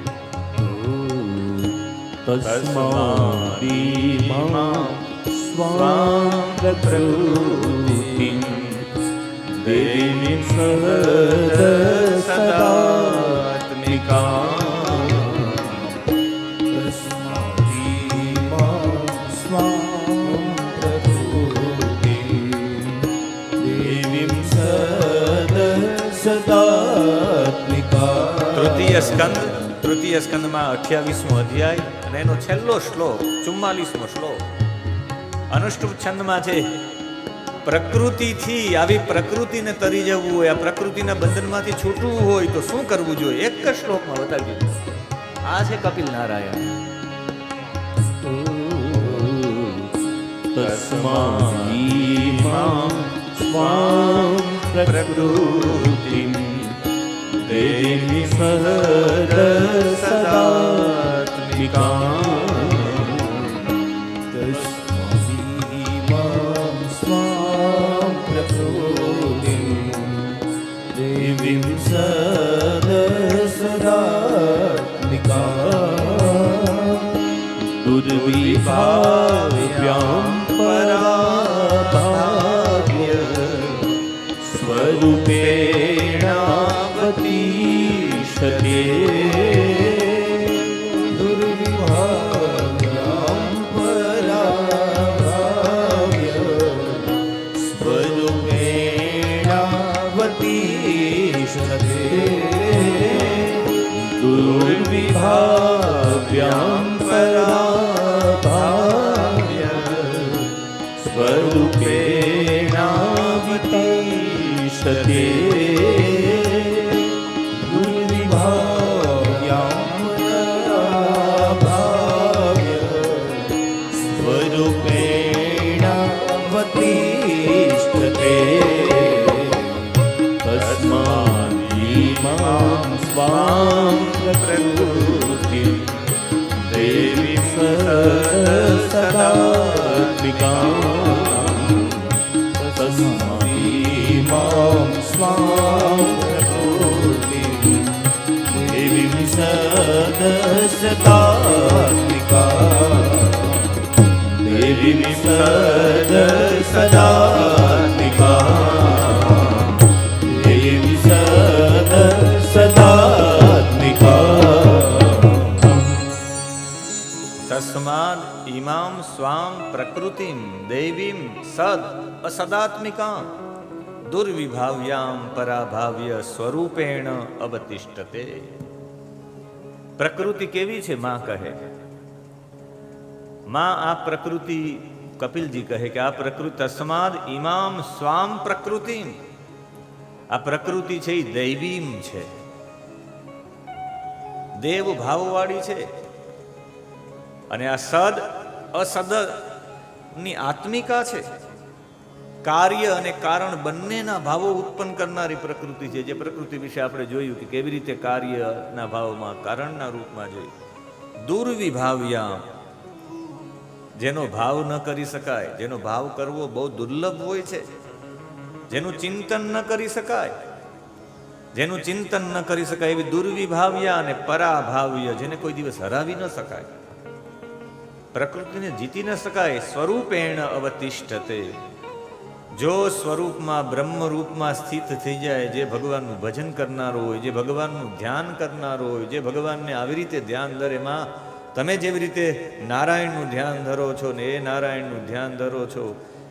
તસ્માદીમાં સ્વાં પ્રકૃતિં દેવીં સદાત્મિકાં. તસ્માદીમાં સ્વાં પ્રકૃતિં દેવીં સદાત્મિકાં. તૃતીય સ્કંદમાં 28મો અધ્યાય અને એનો છેલ્લો શ્લોક 44મો શ્લોક અનુષ્ટુપ છંદમાં છે. પ્રકૃતિથી, આવી પ્રકૃતિને તરી જવું હોય, આ પ્રકૃતિના બંધનમાંથી છૂટવું હોય તો શું કરવું જોઈએ? એક જ શ્લોકમાં બતાવી દીધું. આ છે કપિલ નારાયણ. તસ્માદીમાં સ્વાં પ્રકૃતિં દેવીં સદાત્મિકાં. તસ્માદીમાં સ્વાં પ્રકૃતિં દેવીં સદાત્મિકાં. દુર્વિભાવ્યાં પરાભાવ્ય સ્વરૂપેણાવતિષ્ઠતે. દુર્વિભાવ્યાં પરાભાવ્ય સ્વરૂપેણાવતિષ્ઠતે. દુર્વિભાવ્યાં પરાભાવ્ય સ્વરૂપેણાવતિષ્ઠતે. દુર્વિભાવ્યાં પરાભાવ્ય સ્વરૂપેણાવતિષ્ઠતે. તસ્માદીમાં સ્વાં પ્રકૃતિં દેવીં સદાત્મિકાં. તસ્માદીમાં સ્વાં પ્રકૃતિં દેવીં સદાત્મિકાં. દેવીં સદાત્મિકાં. દેવીં સદાત્મિકાં. તસ્માદ ઈમામ સ્વામ પ્રકૃતિમ દેવીમ સદ અસદાત્મિકાં દુર્વિભાવ્યામ પરાભાવ્ય સ્વરૂપેણ અવતિષ્ઠતે. પ્રકૃતિ કેવી છે? માં કહે, માં આ પ્રકૃતિ કપિલજી કહે કે આ પ્રકૃતિ તસ્માદ ઇમામ સ્વામ પ્રકૃતિ, આ પ્રકૃતિ છે એ દૈવીમ છે, દેવ ભાવવાળી છે. અને આ સદ અસદ ની આત્મિકા છે. કાર્ય અને કારણ બંનેના ભાવો ઉત્પન્ન કરનારી પ્રકૃતિ છે. જે પ્રકૃતિ વિશે આપણે જોયું કે કેવી રીતે કાર્યના ભાવમાં કારણના રૂપમાં જોઈ. દુર્વિભાવ્યા, જેનો ભાવ ન કરી શકાય, જેનો ભાવ કરવો બહુ દુર્લભ હોય છે, જેનું ચિંતન ન કરી શકાય, જેનું ચિંતન ન કરી શકાય એવી દુર્વિભાવ્યા અને પરાભાવ્ય, જેને કોઈ દિવસ હરાવી ન શકાય, પ્રકૃતિને જીતી ન શકાય. સ્વરૂપેણ અવતિષ્ઠતે, જો સ્વરૂપમાં બ્રહ્મ રૂપમાં સ્થિત થઈ જાય, જે ભગવાનનું ભજન કરનારો હોય, જે ભગવાનનું ધ્યાન કરનારો હોય, જે ભગવાનને આવી રીતે ધ્યાન ધરે, એમાં તમે જેવી રીતે નારાયણનું ધ્યાન ધરો છો ને એ નારાયણનું ધ્યાન ધરો છો,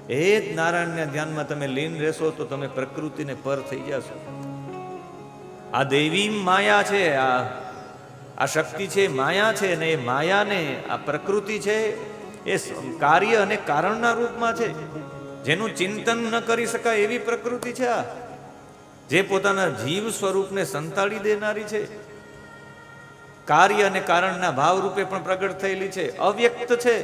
એ જ નારાયણના ધ્યાનમાં તમે લીન રહેશો તો તમે પ્રકૃતિને પર થઈ જશો. આ દૈવી માયા છે, આ શક્તિ છે, માયા છે, અને એ માયાને આ પ્રકૃતિ છે એ કાર્ય અને કારણના રૂપમાં છે. જેનું ચિંતન ન કરી શકાય એવી પ્રકૃતિ છે આ, જે પોતાના જીવ સ્વરૂપને સંતાડી દેનારી છે, કાર્ય અને કારણના ભાવ રૂપે પણ પ્રગટ થયેલી છે, અવ્યક્ત છે.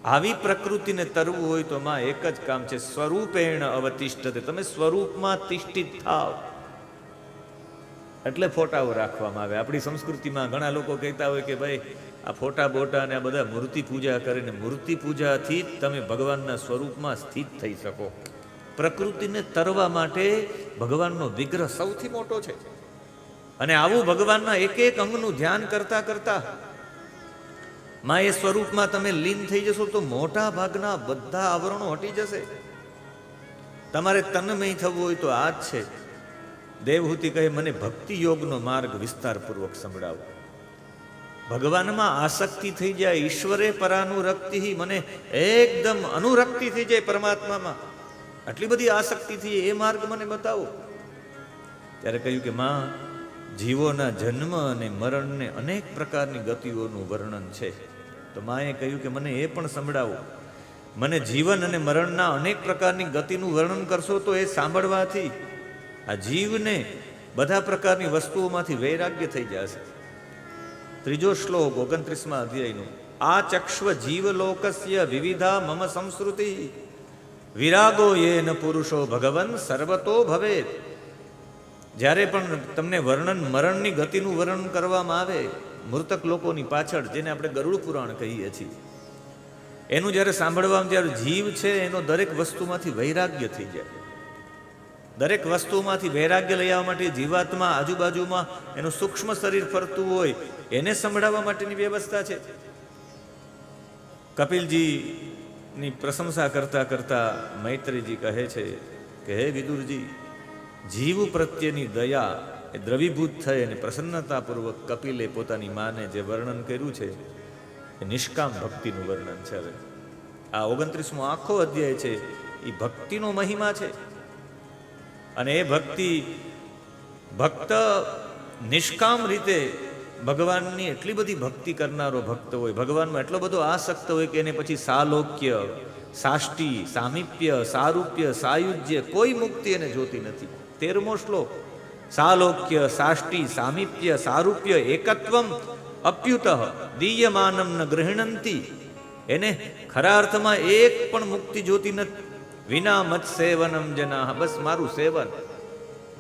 આવી પ્રકૃતિને તરવું હોય તો માં એક જ કામ છે, સ્વરૂપેણ અવતિષ્ઠતે, તમે સ્વરૂપમાં તિષ્ઠિત થાવ. એટલે ફોટાઓ રાખવામાં આવે. આપણી સંસ્કૃતિમાં ઘણા લોકો કહેતા હોય કે ભાઈ આ ફોટા બોટા અને આ બધા મૂર્તિ પૂજા કરીને, મૂર્તિ પૂજાથી જ તમે ભગવાનના સ્વરૂપમાં સ્થિત થઈ શકો. પ્રકૃતિને તરવા માટે ભગવાનનો વિગ્રહ સૌથી મોટો છે. અને આવું ભગવાનના એક એક અંગનું ધ્યાન કરતા કરતા માં એ સ્વરૂપમાં તમે લીન થઈ જશો તો મોટા ભાગના બધા આવરણો હટી જશે. તમારે તન્મય થવું હોય તો આ જ છે. દેવહૂતિ કહે મને ભક્તિ યોગનો માર્ગ વિસ્તારપૂર્વક સંભળાવો. ભગવાનમાં આસક્તિ થઈ જાય, ઈશ્વરે પરાનુરક્તિ, મને એકદમ અનુરક્તિ થઈ જાય પરમાત્મામાં, આટલી બધી આસક્તિ થઈ જાય, એ માર્ગ મને બતાવો. ત્યારે કહ્યું કે માં, જીવોના જન્મ અને મરણને અનેક પ્રકારની ગતિઓનું વર્ણન છે. તો માએ કહ્યું કે મને એ પણ સંભળાવો. મને જીવન અને મરણના અનેક પ્રકારની ગતિનું વર્ણન કરશો તો એ સાંભળવાથી આ જીવને બધા પ્રકારની વસ્તુઓમાંથી વૈરાગ્ય થઈ જશે. ત્રીજો શ્લોક 29મા અધ્યાયનો, આ ચક્ષ્વ જીવલોકસ્ય વિવિધા મમ સંસ્કૃતિ વિરાગો યેન પુરુષો ભગવન સર્વતો ભવેત. જ્યારે પણ તમને વર્ણન મરણની ગતિનું વર્ણન કરવામાં આવે, મૃતક લોકોની પાછળ, જેને આપણે ગરુડ પુરાણ કહીએ છીએ, એનું જ્યારે સાંભળવામાં, જ્યારે જીવ છે એનો દરેક વસ્તુમાંથી વૈરાગ્ય થઈ જાય. દરેક વસ્તુમાંથી વૈરાગ્ય લઈ આવવા માટે જીવાત્મા આજુબાજુમાં એનું સૂક્ષ્મ શરીર ફરતું હોય, એને સંભળાવવા માટેની વ્યવસ્થા છે. કપિલજીની પ્રશંસા કરતા કરતા મૈત્રીજી કહે છે કે હે વિદુરજી, જીવ પ્રત્યેની દયા એ દ્રવીભૂત થઈ અને પ્રસન્નતાપૂર્વક કપિલે પોતાની માને જે વર્ણન કર્યું છે એ નિષ્કામ ભક્તિનું વર્ણન છે. હવે આ 29મો આખો અધ્યાય છે એ ભક્તિનો મહિમા છે. અને એ ભક્ત નિષ્કામ રીતે ભગવાનની એટલી બધી ભક્તિ કરનારો ભક્ત હોય, ભગવાનમાં એટલો બધો આસક્ત હોય કે એને પછી સાલોક્ય, સાષ્ટિ, સામીપ્ય, સારૂપ્ય, સાયુજ્ય કોઈ મુક્તિ એને જોતી નથી. 13મો શ્લોક, સાલોક્ય, સાષ્ટિ, સામીપ્ય, સારૂપ્ય એકત્વમ અપ્યુત દીયમાનમ ન ગૃહણંતી. એને ખરા અર્થમાં એક પણ મુક્તિ જોતી નથી. વિના મત સેવનમ જના, બસ મારું સેવન,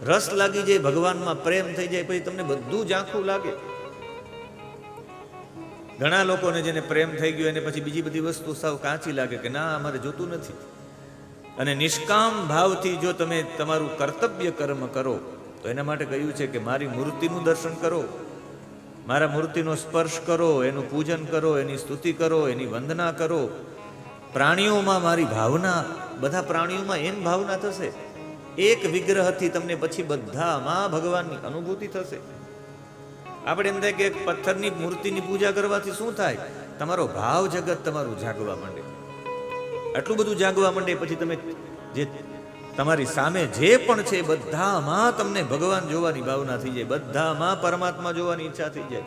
રસ લાગી જાય, ભગવાનમાં પ્રેમ થઈ જાય, પછી તમને બધું ઝાંખું લાગે. ઘણા લોકોને જેને પ્રેમ થઈ ગયો એને પછી બીજી બધી વસ્તુ સાવ કાચી લાગે કે ના અમારે જોતું નથી. અને નિષ્કામ ભાવથી જો તમે તમારું કર્તવ્ય કર્મ કરો તો એના માટે કહ્યું છે કે મારી મૂર્તિનું દર્શન કરો, મારા મૂર્તિનો સ્પર્શ કરો, એનું પૂજન કરો, એની સ્તુતિ કરો, એની વંદના કરો. પ્રાણીઓમાં મારી ભાવના, બધા પ્રાણીઓમાં એમ ભાવના થશે. એક વિગ્રહથી તમને પછી બધામાં ભગવાનની અનુભૂતિ થશે. આપણે એમ થાય કે એક પથ્થરની મૂર્તિની પૂજા કરવાથી શું થાય? તમારો ભાવ જગત તમારું જાગવા માંડે. આટલું બધું જાગવા માંડે પછી તમે જે તમારી સામે જે પણ છે બધામાં તમને ભગવાન જોવાની ભાવના થઈ જાય, બધામાં પરમાત્મા જોવાની ઈચ્છા થઈ જાય.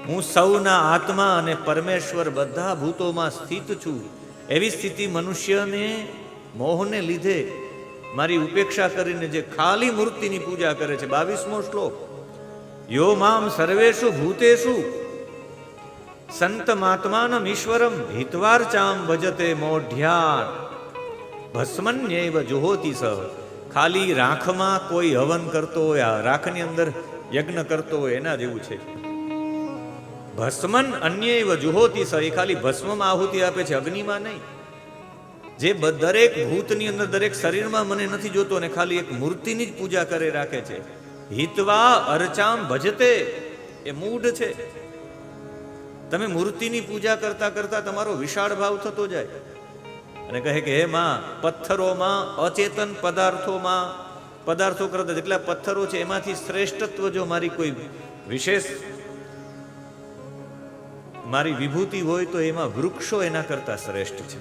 હું સૌના આત્મા અને પરમેશ્વર બધા ભૂતોમાં સ્થિત છું. એવી સ્થિતિ મનુષ્યને મોહને લીધે મારી ઉપેક્ષા કરીને જે ખાલી મૂર્તિની પૂજા કરે છે. 22મો શ્લોક, યો મામ સર્વેષુ ભૂતેષુ સંતમાત્માનમ ઈશ્વરમ હિતવાર્ચામ ભજતે મોઢ્યાર ભસ્મન્યૈવ જુહોતિ સહ. ખાલી રાખમાં કોઈ હવન કરતો હોય, આ રાખની અંદર યજ્ઞ કરતો હોય એના જેવું છે. ભસ્મન અન્યૈવ જુહોતિ સહ, એ ખાલી ભસ્મમાં આહુતિ આપે છે, અગ્નિમાં નહીં. જે દરેક ભૂતની અંદર, દરેક શરીરમાં મને નથી જોતો અને ખાલી એક મૂર્તિની જ પૂજા કરે રાખે છે. હિતવા અર્ચામ ભજતે, એ મૂઢ છે. તમે મૂર્તિની પૂજા કરતા કરતા તમારો વિશાળ ભાવ થતો જાય અને કહે કે હે માં, પથ્થરોમાં, અચેતન પદાર્થોમાં, પદાર્થો કરતા જેટલા પથ્થરો છે એમાંથી શ્રેષ્ઠત્વ જો મારી કોઈ વિશેષ મારી વિભૂતિ હોય તો એમાં વૃક્ષો એના કરતા શ્રેષ્ઠ છે.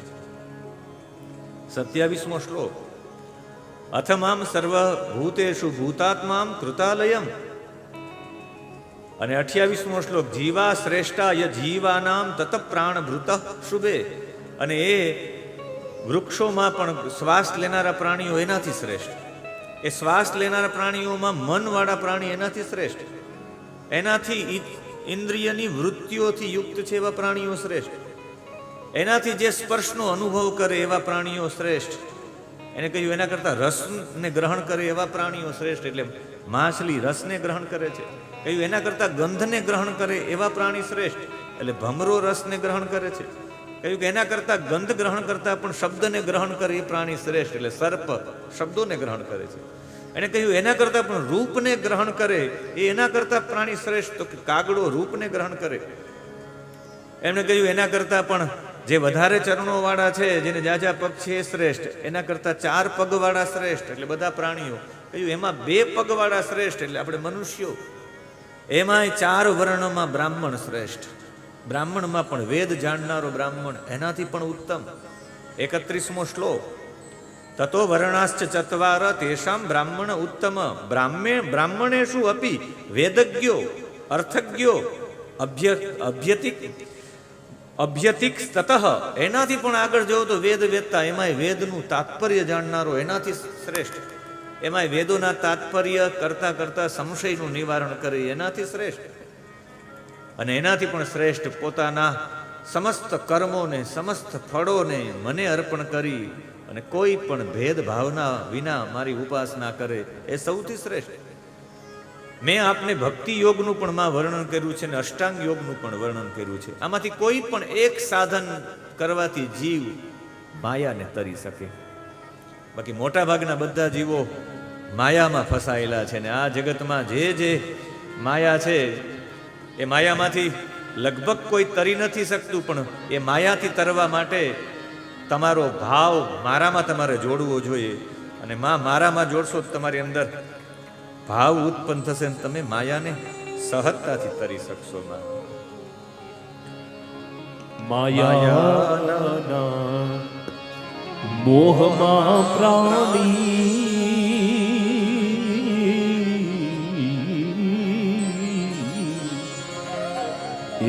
27મો શ્લોક, અથમામ સર્વ ભૂતેષુ ભૂતાત્મામ કૃતાલયમ. અને 28મો શ્લોક, જીવા શ્રેષ્ઠા ય જીવાનામ તત પ્રાણ ભૃત શુભે. અને એ વૃક્ષોમાં પણ શ્વાસ લેનારા પ્રાણીઓ એનાથી શ્રેષ્ઠ. એ શ્વાસ લેનારા પ્રાણીઓમાં મનવાળા પ્રાણી એનાથી શ્રેષ્ઠ. એનાથી ઇન્દ્રિયની વૃત્તિઓથી યુક્ત છે એવા પ્રાણીઓ શ્રેષ્ઠ. એનાથી જે સ્પર્શનો અનુભવ કરે એવા પ્રાણીઓ શ્રેષ્ઠ. એને કહ્યું એના કરતાં રસને ગ્રહણ કરે એવા પ્રાણીઓ શ્રેષ્ઠ. એટલે માછલી રસને ગ્રહણ કરે છે. કહ્યું એના કરતાં ગંધને ગ્રહણ કરે એવા પ્રાણી શ્રેષ્ઠ. એટલે ભમરો રસને ગ્રહણ કરે છે. કહ્યું કે એના કરતાં ગંધ ગ્રહણ કરતાં પણ શબ્દને ગ્રહણ કરે એ પ્રાણી શ્રેષ્ઠ. એટલે સર્પ શબ્દોને ગ્રહણ કરે છે. એને કહ્યું એના કરતાં પણ રૂપને ગ્રહણ કરે એ એના કરતાં પ્રાણી શ્રેષ્ઠ. તો કાગડો રૂપને ગ્રહણ કરે. એમને કહ્યું એના કરતાં પણ જે વધારે ચરણોવાળા છે, જેને જાજા પગ છે એ શ્રેષ્ઠ. એના કરતાં 4 પગવાળા શ્રેષ્ઠ. એટલે બધા પ્રાણીઓ. કહ્યું એમાં 2 પગવાળા શ્રેષ્ઠ, એટલે આપણે મનુષ્યો. એમાંય 4 વર્ણમાં બ્રાહ્મણ શ્રેષ્ઠ. બ્રાહ્મણમાં પણ વેદ જાણનારો બ્રાહ્મણ એનાથી પણ ઉત્તમ. 31મો શ્લોક, તતો વર્ણાશ્ચ ચત્વાર તેષામ બ્રાહ્મણ ઉત્તમ. બ્રાહ્મણેષુ અપી વેદજ્ઞો અર્થજ્ઞો અભ્યતિક તતઃ. એનાથી પણ આગળ જવો તો વેદ વેદતા, એમાંય વેદનું તાત્પર્ય જાણનારો એનાથી શ્રેષ્ઠ. એમાંય વેદોના તાત્પર્ય કરતા કરતા સંશયનું નિવારણ કરે એનાથી શ્રેષ્ઠ. અને એનાથી પણ શ્રેષ્ઠ પોતાના સમસ્ત કર્મોને, સમસ્ત ફળોને મને અર્પણ કરી અને કોઈ પણ ભેદભાવના વિના મારી ઉપાસના કરે એ સૌથી શ્રેષ્ઠ. મેં આપને ભક્તિ યોગનું પણ માં વર્ણન કર્યું છે અને અષ્ટાંગ યોગનું પણ વર્ણન કર્યું છે. આમાંથી કોઈ પણ એક સાધન કરવાથી જીવ માયાને તરી શકે. બાકી મોટા ભાગના બધા જીવો માયામાં ફસાયેલા છે. ને આ જગતમાં જે માયા છે એ માયામાંથી લગભગ કોઈ તરી નથી શકતું. પણ એ માયાથી તરવા માટે તમારો ભાવ મારામાં તમારે જોડવો જોઈએ. અને મારામાં જોડશો તો તમારી અંદર ભાવ ઉત્પન્ન થશે ને તમે માયાને સહજતાથી તરી શકશો. માયાના મોહમાં પ્રાણી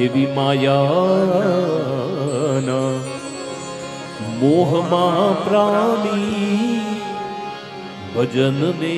એવી માયાના મોહમાં પ્રાણી ભજનને